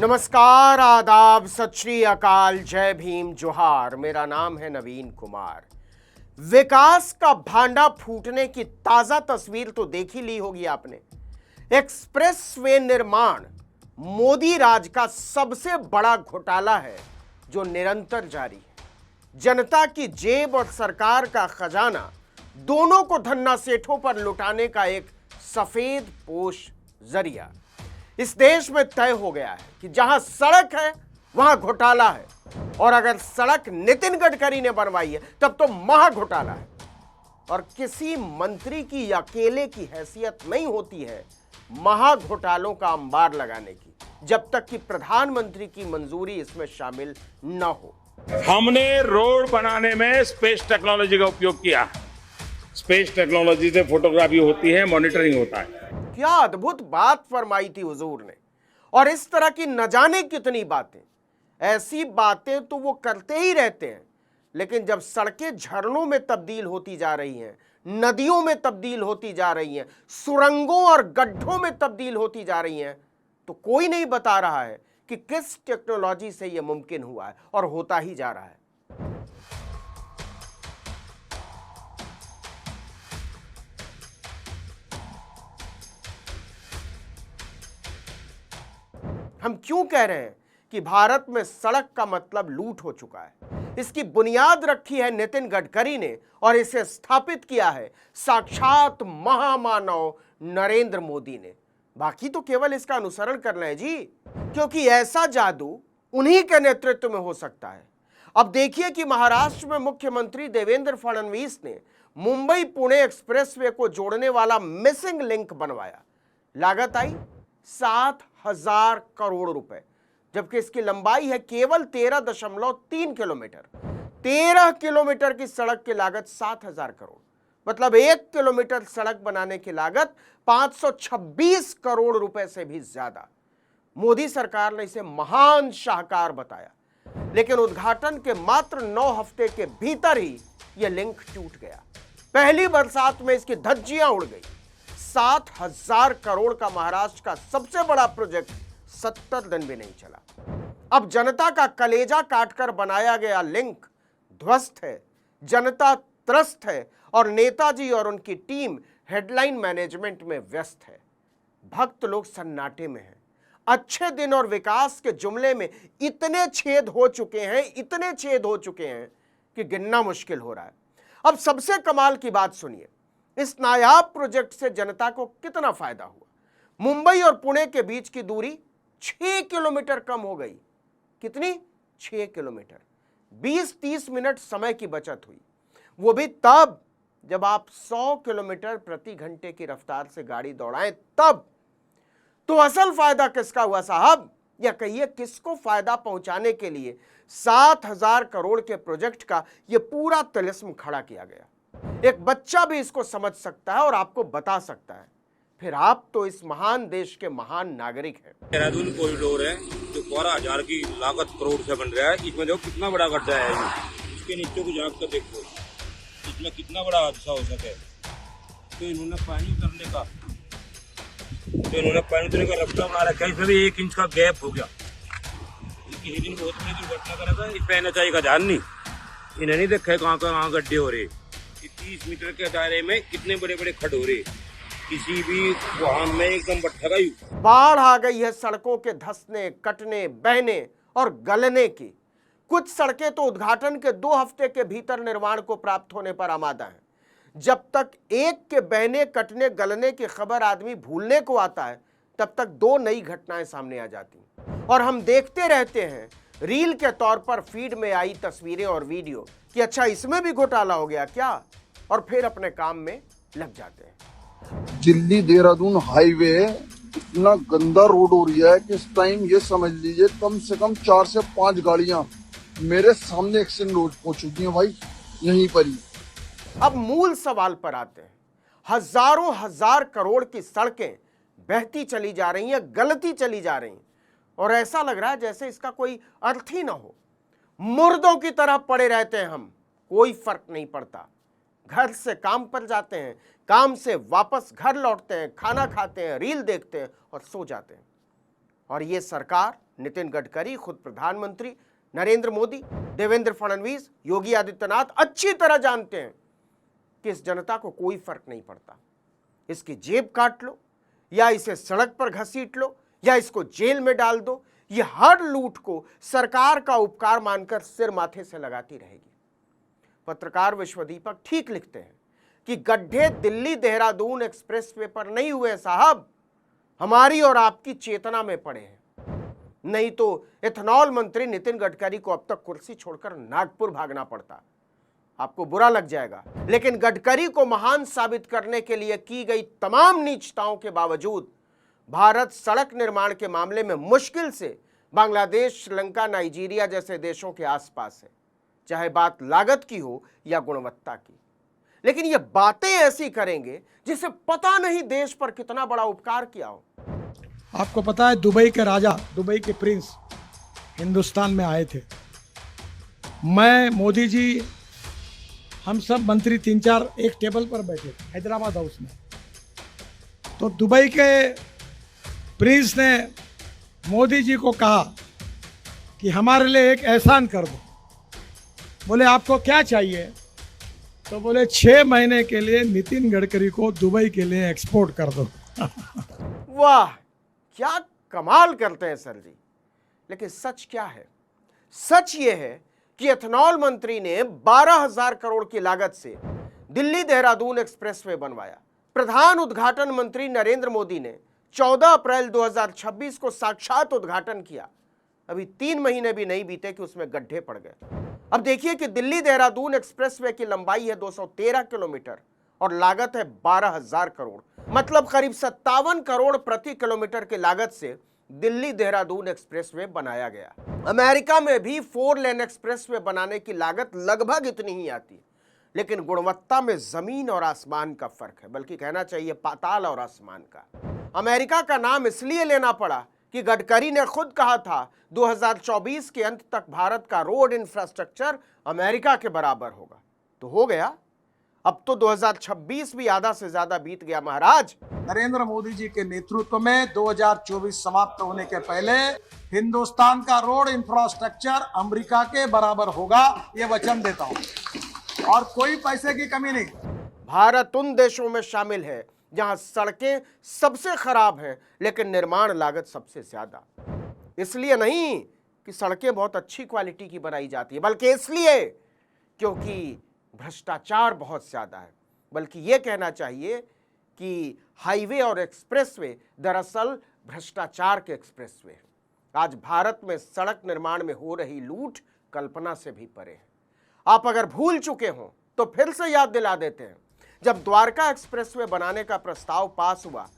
नमस्कार, आदाब, सत श्री अकाल, जय भीम, जोहार। मेरा नाम है नवीन कुमार। विकास का भांडा फूटने की ताजा तस्वीर तो देख ही ली होगी आपने। एक्सप्रेस वे निर्माण मोदी राज का सबसे बड़ा घोटाला है जो निरंतर जारी है। जनता की जेब और सरकार का खजाना दोनों को धन्ना सेठों पर लुटाने का एक सफेद पोश जरिया। इस देश में तय हो गया है कि जहां सड़क है वहां घोटाला है, और अगर सड़क नितिन गडकरी ने बनवाई है तब तो महा घोटाला है। और किसी मंत्री की अकेले की हैसियत नहीं होती है महा घोटालों का अंबार लगाने की, जब तक कि प्रधानमंत्री की मंजूरी इसमें शामिल न हो। हमने रोड बनाने में स्पेस टेक्नोलॉजी का उपयोग किया। स्पेस टेक्नोलॉजी से फोटोग्राफी होती है, मॉनिटरिंग होता है। क्या अद्भुत बात फरमाई थी हुजूर ने। और इस तरह की न जाने कितनी बातें, ऐसी बातें तो वो करते ही रहते हैं, लेकिन जब सड़कें झरनों में तब्दील होती जा रही हैं, नदियों में तब्दील होती जा रही हैं, सुरंगों और गड्ढों में तब्दील होती जा रही हैं, तो कोई नहीं बता रहा है कि किस टेक्नोलॉजी से यह मुमकिन हुआ है, और होता ही जा रहा है। हम क्यों कह रहे हैं कि भारत में सड़क का मतलब लूट हो चुका है? इसकी बुनियाद रखी है नितिन गडकरी ने, और इसे स्थापित किया है साक्षात महामानव नरेंद्र मोदी ने। बाकी तो केवल इसका अनुसरण करना है जी, क्योंकि ऐसा जादू उन्हीं के नेतृत्व में हो सकता है। अब देखिए कि महाराष्ट्र में मुख्यमंत्री देवेंद्र फडणवीस ने मुंबई पुणे एक्सप्रेसवे को जोड़ने वाला मिसिंग लिंक बनवाया। लागत आई 7,000 करोड़ रुपए, जबकि इसकी लंबाई है केवल 13.3 किलोमीटर। 13 किलोमीटर की सड़क की लागत 7,000 करोड़, मतलब 1 किलोमीटर सड़क बनाने की लागत 526 करोड़ रुपए से भी ज्यादा। मोदी सरकार ने इसे महान शाहकार बताया, लेकिन उद्घाटन के मात्र 9 हफ्ते के भीतर ही यह लिंक टूट गया। पहली बरसात में इसकी धज्जियां उड़ गई। 7,000 करोड़ का महाराष्ट्र का सबसे बड़ा प्रोजेक्ट 70 दिन भी नहीं चला। अब जनता का कलेजा काटकर बनाया गया लिंक ध्वस्त है, जनता त्रस्त है, और नेताजी और उनकी टीम हेडलाइन मैनेजमेंट में व्यस्त है। भक्त लोग सन्नाटे में हैं। अच्छे दिन और विकास के जुमले में इतने छेद हो चुके हैं, इतने छेद हो चुके हैं कि गिनना मुश्किल हो रहा है। अब सबसे कमाल की बात सुनिए, इस नायाब प्रोजेक्ट से जनता को कितना फायदा हुआ। मुंबई और पुणे के बीच की दूरी 6 किलोमीटर कम हो गई। कितनी? 6 किलोमीटर। 20-30 मिनट समय की बचत हुई, वो भी तब जब आप 100 किलोमीटर प्रति घंटे की रफ्तार से गाड़ी दौड़ाएं तब। तो असल फायदा किसका हुआ साहब, या कहिए किसको फायदा पहुंचाने के लिए 7,000 करोड़ के प्रोजेक्ट का यह पूरा तिलिस्म खड़ा किया गया? एक बच्चा भी इसको समझ सकता है और आपको बता सकता है। फिर आप तो इस महान देश के महान नागरिक हैं। देहरादून कॉरिडोर है जो 12,000 की लागत करोड़ से बन रहा है। इसमें देखो कितना बड़ा गड्ढा है, इसके नीचे को झांक कर देखो इसमें कितना बड़ा हादसा हो सके। तो इन्होंने पानी उतरने का रास्ता बना रखा है, इसमें भी 1 इंच का गैप हो गया। किसी दिन बहुत बड़ी दुर्घटना करा था, इस पे NHAI का ध्यान नहीं, इन्हें नहीं देखा है कहाँ गड्ढे हो रहे। 30 मीटर के दायरे में कितने बड़े बड़े खड्ड हो रहे, किसी भी वाहन में एकदम बट्ठा गई। बाढ़ आ गई है सड़कों के धंसने, कटने, बहने और गलने की। कुछ सड़कें तो उद्घाटन के 2 हफ्ते के भीतर निर्माण को प्राप्त होने पर आमादा हैं। जब तक एक के बहने, कटने, गलने की खबर आदमी भूलने को आता है, तब तक 2 नई घटनाएं सामने आ जाती, और हम देखते रहते हैं रील के तौर पर फीड में आई तस्वीरें और वीडियो कि अच्छा इसमें भी घोटाला हो गया क्या, और फिर अपने काम में लग जाते हैं। दिल्ली देहरादून हाईवे इतना गंदा रोड हो रही है कि इस टाइम ये समझ लीजिए कम से कम 4 से 5 गाड़ियां मेरे सामने एक्सीडेंट हो चुकी हैं भाई, यहीं पर ही। अब मूल सवाल पर आते हैं। हजारों हजार करोड़ की सड़कें बहती चली जा रही हैं, गलती चली जा रही हैं, और ऐसा लग रहा है जैसे इसका कोई अर्थ ही ना हो। मुर्दों की तरह पड़े रहते हैं हम, कोई फर्क नहीं पड़ता। घर से काम पर जाते हैं, काम से वापस घर लौटते हैं, खाना खाते हैं, रील देखते हैं और सो जाते हैं। और ये सरकार नितिन गडकरी, खुद प्रधानमंत्री नरेंद्र मोदी, देवेंद्र फडणवीस, योगी आदित्यनाथ अच्छी तरह जानते हैं कि इस जनता को कोई फर्क नहीं पड़ता। इसकी जेब काट लो या इसे सड़क पर घसीट लो या इसको जेल में डाल दो, ये हर लूट को सरकार का उपकार मानकर सिर माथे से लगाती रहेगी। पत्रकार विश्वदीपक ठीक लिखते हैं कि गड्ढे दिल्ली देहरादून एक्सप्रेसवे पर नहीं हुए साहब, हमारी और आपकी चेतना में पड़े हैं। नहीं तो इथेनॉल मंत्री नितिन गडकरी को अब तक कुर्सी छोड़कर नागपुर भागना पड़ता। आपको बुरा लग जाएगा, लेकिन गडकरी को महान साबित करने के लिए की गई तमाम नीचताओं के बावजूद भारत सड़क निर्माण के मामले में मुश्किल से बांग्लादेश, श्रीलंका, नाइजीरिया जैसे देशों के आसपास है, चाहे बात लागत की हो या गुणवत्ता की। लेकिन ये बातें ऐसी करेंगे जिसे पता नहीं देश पर कितना बड़ा उपकार किया हो। आपको पता है दुबई के राजा, दुबई के प्रिंस हिंदुस्तान में आए थे। मैं, मोदी जी, हम सब मंत्री 3-4 एक टेबल पर बैठे हैदराबाद हाउस में। तो दुबई के प्रिंस ने मोदी जी को कहा कि हमारे लिए एक एहसान कर दो। बोले आपको क्या चाहिए? तो बोले 6 महीने के लिए नितिन गडकरी को दुबई के लिए एक्सपोर्ट कर दो। वाह, क्या कमाल करते हैं सर जी। लेकिन सच क्या है? सच ये है कि एथेनॉल मंत्री ने 12,000 करोड़ की लागत से दिल्ली देहरादून एक्सप्रेसवे बनवाया। प्रधान उद्घाटन मंत्री नरेंद्र मोदी ने 14 अप्रैल 2026 को साक्षात उद्घाटन किया। अभी 3 महीने भी नहीं बीते कि उसमें गड्ढे पड़ गए। अब देखिए कि दिल्ली देहरादून एक्सप्रेसवे की लंबाई है 213 किलोमीटर और लागत है 12,000 करोड़, मतलब करीब 57 करोड़ प्रति किलोमीटर की लागत से दिल्ली देहरादून एक्सप्रेसवे बनाया गया। अमेरिका में भी 4 लेन एक्सप्रेसवे बनाने की लागत लगभग इतनी ही आती है, लेकिन गुणवत्ता में जमीन और आसमान का फर्क है, बल्कि कहना चाहिए पाताल और आसमान का। अमेरिका का नाम इसलिए लेना पड़ा कि गडकरी ने खुद कहा था 2024 के अंत तक भारत का रोड इंफ्रास्ट्रक्चर अमेरिका के बराबर होगा। तो हो गया। अब तो 2026 भी आधा से ज्यादा बीत गया महाराज। नरेंद्र मोदी जी के नेतृत्व में 2024 समाप्त होने के पहले हिंदुस्तान का रोड इंफ्रास्ट्रक्चर अमेरिका के बराबर होगा, ये वचन देता हूं, और कोई पैसे की कमी नहीं। भारत उन देशों में शामिल है जहां सड़कें सबसे खराब हैं, लेकिन निर्माण लागत सबसे ज्यादा। इसलिए नहीं कि सड़कें बहुत अच्छी क्वालिटी की बनाई जाती है, बल्कि इसलिए क्योंकि भ्रष्टाचार बहुत ज्यादा है। बल्कि यह कहना चाहिए कि हाईवे और एक्सप्रेसवे दरअसल भ्रष्टाचार के एक्सप्रेसवे हैं। आज भारत में सड़क निर्माण में हो रही लूट कल्पना से भी परे है। आप अगर भूल चुके हों तो फिर से याद दिला देते हैं। जब द्वारका एक्सप्रेसवे बनाने का प्रस्ताव पास हुआ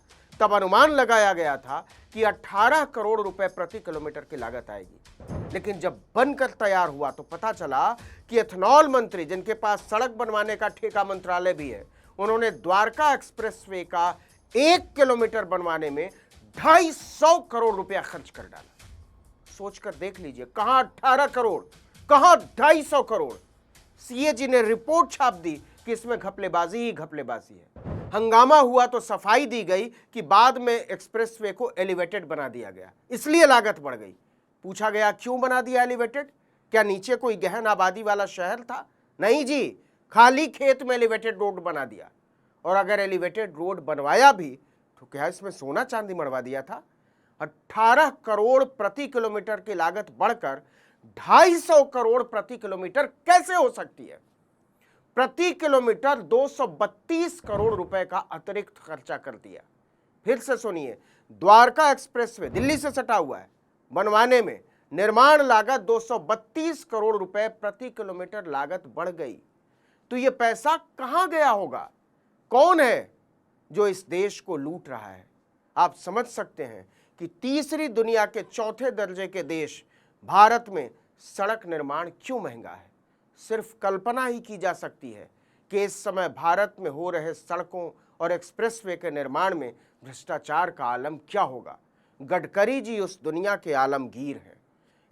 तब अनुमान लगाया गया था कि 18 करोड़ रुपए प्रति किलोमीटर की लागत आएगी, लेकिन जब बनकर तैयार हुआ तो पता चला कि एथेनॉल मंत्री, जिनके पास सड़क बनवाने का ठेका मंत्रालय भी है, उन्होंने द्वारका एक्सप्रेसवे का 1 किलोमीटर बनवाने में 250 करोड़ रुपया खर्च कर डाला। सोचकर देख लीजिए, कहां 18 करोड़, कहां 250 करोड़। सीएजी ने रिपोर्ट छाप दी कि इसमें घपलेबाजी ही घपलेबाजी है। हंगामा हुआ तो सफाई दी गई कि बाद में एक्सप्रेसवे को एलिवेटेड बना दिया गया, इसलिए लागत बढ़ गई। पूछा गया क्यों बना दिया एलिवेटेड? क्या नीचे कोई गहन आबादी वाला शहर था? नहीं जी, खाली खेत में एलिवेटेड रोड बना दिया। और अगर एलिवेटेड रोड बनवाया भी तो क्या इसमें सोना चांदी मढ़वा दिया था? 18 करोड़ प्रति किलोमीटर की लागत बढ़कर 250 करोड़ प्रति किलोमीटर कैसे हो सकती है? प्रति किलोमीटर 232 करोड़ रुपए का अतिरिक्त खर्चा कर दिया। फिर से सुनिए, द्वारका एक्सप्रेसवे दिल्ली से सटा हुआ है, बनवाने में निर्माण लागत 232 करोड़ रुपए प्रति किलोमीटर लागत बढ़ गई। तो ये पैसा कहां गया होगा? कौन है जो इस देश को लूट रहा है? आप समझ सकते हैं कि तीसरी दुनिया के चौथे दर्जे के देश भारत में सड़क निर्माण क्यों महंगा है। सिर्फ कल्पना ही की जा सकती है कि इस समय भारत में हो रहे सड़कों और एक्सप्रेसवे के निर्माण में भ्रष्टाचार का आलम क्या होगा। गडकरी जी उस दुनिया के आलमगीर हैं।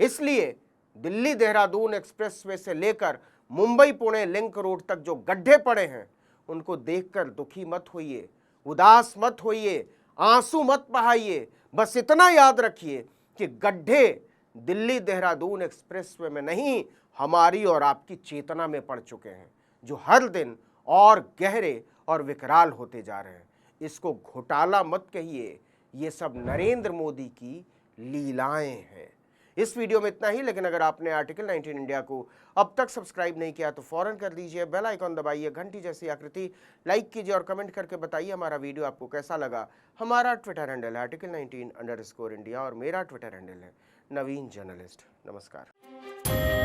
इसलिए दिल्ली देहरादून एक्सप्रेसवे से लेकर मुंबई पुणे लिंक रोड तक जो गड्ढे पड़े हैं, उनको देखकर दुखी मत होइए, उदास मत होइए, आंसू मत बहाइए। बस इतना याद रखिए कि गड्ढे दिल्ली देहरादून एक्सप्रेसवे में नहीं, हमारी और आपकी चेतना में पड़ चुके हैं, जो हर दिन और गहरे और विकराल होते जा रहे हैं। इसको घोटाला मत कहिए, ये सब नरेंद्र मोदी की लीलाएं हैं। इस वीडियो में इतना ही, लेकिन अगर आपने आर्टिकल 19 इंडिया को अब तक सब्सक्राइब नहीं किया तो फौरन कर लीजिए, बेल आइकॉन दबाइए, घंटी जैसी आकृति लाइक कीजिए और कमेंट करके बताइए हमारा वीडियो आपको कैसा लगा। हमारा ट्विटर हैंडल है आर्टिकल 19_इंडिया और मेरा ट्विटर हैंडल है नवीन जर्नलिस्ट। नमस्कार।